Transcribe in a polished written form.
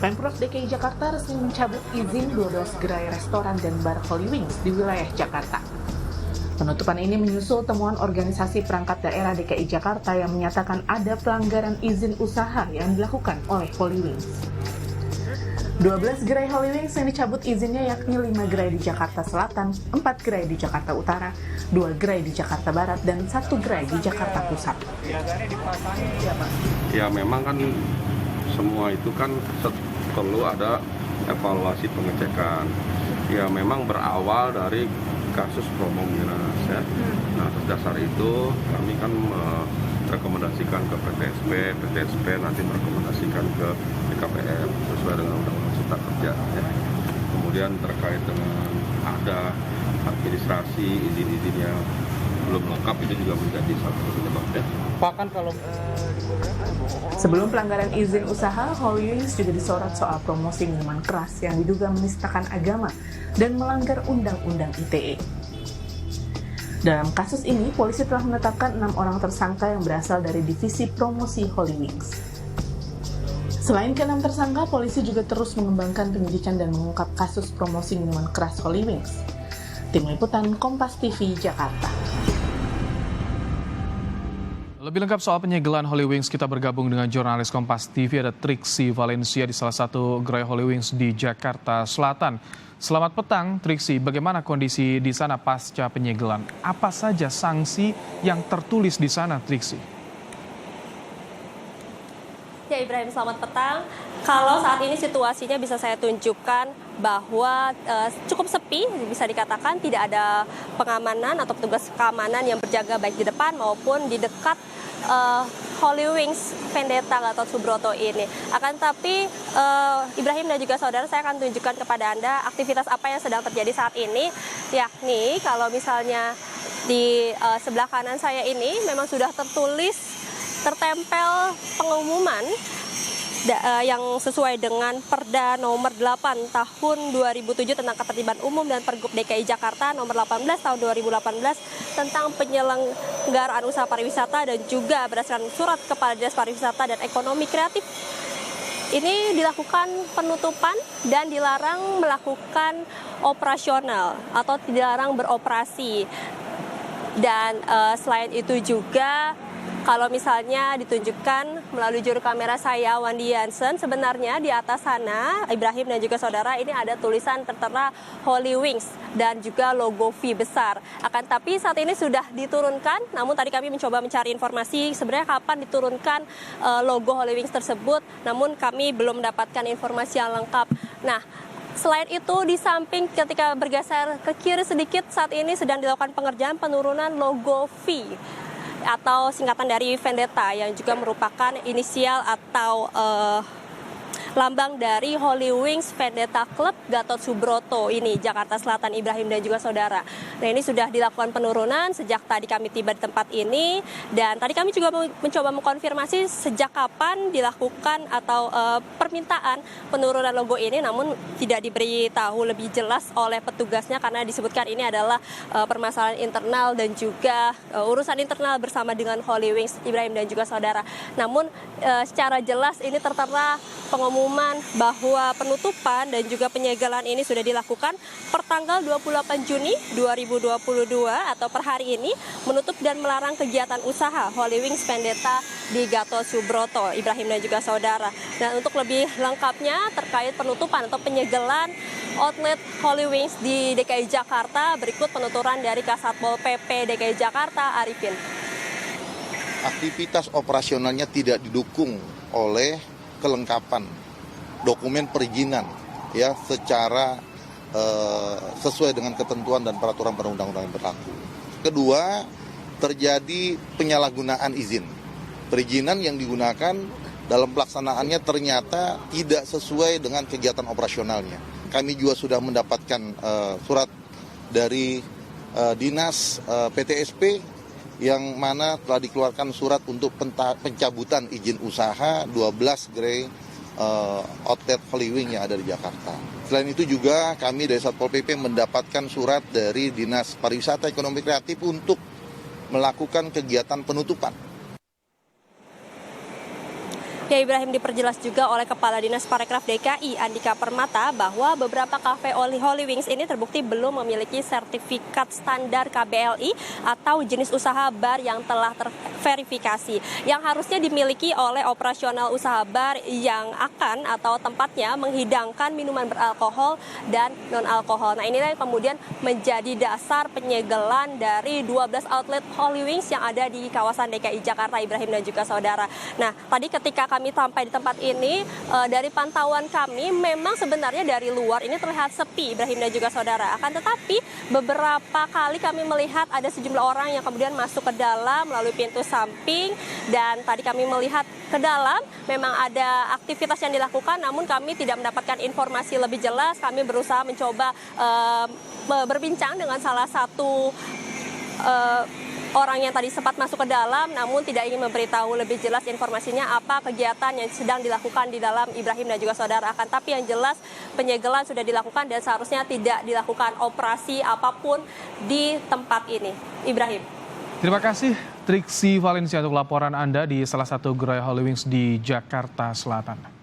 Pemprov DKI Jakarta resmi mencabut izin 12 gerai restoran dan bar Holy Wings di wilayah Jakarta. Penutupan ini menyusul temuan organisasi perangkat daerah DKI Jakarta yang menyatakan ada pelanggaran izin usaha yang dilakukan oleh Holy Wings. 12 gerai Holy Wings yang dicabut izinnya yakni 5 gerai di Jakarta Selatan, 4 gerai di Jakarta Utara, 2 gerai di Jakarta Barat, dan 1 gerai di Jakarta Pusat. Ya memang kan semua itu kan perlu ada evaluasi pengecekan. Ya memang berawal dari kasus promo miras ya. Nah atas dasar itu kami kan merekomendasikan ke PTSP nanti merekomendasikan ke BKPM sesuai dengan Undang-Undang Cipta Kerja ya. Kemudian terkait dengan ada administrasi izin-izin yang belum lengkap itu juga menjadi satu penyebab ya. Bahkan kalau Sebelum pelanggaran izin usaha, Holy Wings juga disorot soal promosi minuman keras yang diduga menistakan agama dan melanggar Undang-Undang ITE. Dalam kasus ini, polisi telah menetapkan 6 orang tersangka yang berasal dari divisi promosi Holy Wings. Selain ke-6 tersangka, polisi juga terus mengembangkan penyidikan dan mengungkap kasus promosi minuman keras Holy Wings. Tim Liputan Kompas TV, Jakarta. Lebih lengkap soal penyegelan Holy Wings, kita bergabung dengan jurnalis Kompas TV, ada Triksi Valencia di salah satu gerai Holy Wings di Jakarta Selatan. Selamat petang, Triksi. Bagaimana kondisi di sana pasca penyegelan? Apa saja sanksi yang tertulis di sana, Triksi? Ya Ibrahim, selamat petang. Kalau saat ini situasinya bisa saya tunjukkan bahwa cukup sepi, bisa dikatakan tidak ada pengamanan atau petugas keamanan yang berjaga baik di depan maupun di dekat Holy Wings Vendetta Gatot Subroto ini. Akan tapi Ibrahim dan juga saudara, saya akan tunjukkan kepada Anda aktivitas apa yang sedang terjadi saat ini, yakni kalau misalnya di sebelah kanan saya ini memang sudah tertempel pengumuman yang sesuai dengan Perda nomor 8 tahun 2007 tentang Ketertiban Umum dan Pergub DKI Jakarta nomor 18 tahun 2018 tentang penyelenggaraan usaha pariwisata dan juga berdasarkan surat Kepala Dinas Pariwisata dan Ekonomi Kreatif. Ini dilakukan penutupan dan dilarang melakukan operasional atau dilarang beroperasi. Dan selain itu juga kalau misalnya ditunjukkan melalui juru kamera saya, Wandi Jansen, sebenarnya di atas sana, Ibrahim dan juga saudara, ini ada tulisan tertera Holy Wings dan juga logo V besar. Akan tapi saat ini sudah diturunkan, namun tadi kami mencoba mencari informasi sebenarnya kapan diturunkan logo Holy Wings tersebut, namun kami belum mendapatkan informasi yang lengkap. Nah, selain itu, di samping ketika bergeser ke kiri sedikit, saat ini sedang dilakukan pengerjaan penurunan logo V atau singkatan dari Vendetta yang juga merupakan inisial atau lambang dari Holy Wings Vendetta Club Gatot Subroto ini, Jakarta Selatan, Ibrahim dan juga saudara. Nah, ini sudah dilakukan penurunan sejak tadi kami tiba di tempat ini, dan tadi kami juga mencoba mengkonfirmasi sejak kapan dilakukan atau permintaan penurunan logo ini, namun tidak diberitahu lebih jelas oleh petugasnya karena disebutkan ini adalah permasalahan internal dan juga urusan internal bersama dengan Holy Wings, Ibrahim dan juga saudara. Namun secara jelas ini tertera pengumuman bahwa penutupan dan juga penyegelan ini sudah dilakukan per tanggal 28 Juni 2022 atau per hari ini, menutup dan melarang kegiatan usaha Holy Wings Vendetta di Gatot Subroto, Ibrahim dan juga saudara. Dan untuk lebih lengkapnya terkait penutupan atau penyegelan outlet Holy Wings di DKI Jakarta, berikut penuturan dari Kasatpol PP DKI Jakarta, Arifin. Aktivitas operasionalnya tidak didukung oleh kelengkapan dokumen perizinan ya secara sesuai dengan ketentuan dan peraturan perundang-undangan yang berlaku. Kedua, terjadi penyalahgunaan izin. Perizinan yang digunakan dalam pelaksanaannya ternyata tidak sesuai dengan kegiatan operasionalnya. Kami juga sudah mendapatkan surat dari Dinas PTSP yang mana telah dikeluarkan surat untuk pencabutan izin usaha 12 gerai outlet Holy Wings yang ada di Jakarta. Selain itu juga kami dari Satpol PP mendapatkan surat dari Dinas Pariwisata Ekonomi Kreatif untuk melakukan kegiatan penutupan. Ya, Ibrahim, diperjelas juga oleh Kepala Dinas Parekraf DKI Andika Permata bahwa beberapa kafe Holy Wings ini terbukti belum memiliki sertifikat standar KBLI atau jenis usaha bar yang telah terverifikasi, yang harusnya dimiliki oleh operasional usaha bar yang akan atau tempatnya menghidangkan minuman beralkohol dan non-alkohol. Nah, inilah yang kemudian menjadi dasar penyegelan dari 12 outlet Holy Wings yang ada di kawasan DKI Jakarta, Ibrahim dan juga saudara. Nah, tadi ketika kami sampai di tempat ini, dari pantauan kami memang sebenarnya dari luar ini terlihat sepi, Ibrahim dan juga saudara. Akan tetapi beberapa kali kami melihat ada sejumlah orang yang kemudian masuk ke dalam melalui pintu samping, dan tadi kami melihat ke dalam memang ada aktivitas yang dilakukan, namun kami tidak mendapatkan informasi lebih jelas. Kami berusaha mencoba berbincang dengan salah satu orang yang tadi sempat masuk ke dalam, namun tidak ingin memberitahu lebih jelas informasinya apa kegiatan yang sedang dilakukan di dalam, Ibrahim dan juga saudara. Akan tapi yang jelas penyegelan sudah dilakukan dan seharusnya tidak dilakukan operasi apapun di tempat ini. Ibrahim. Terima kasih Triksi Valencia untuk laporan Anda di salah satu gerai Holy Wings di Jakarta Selatan.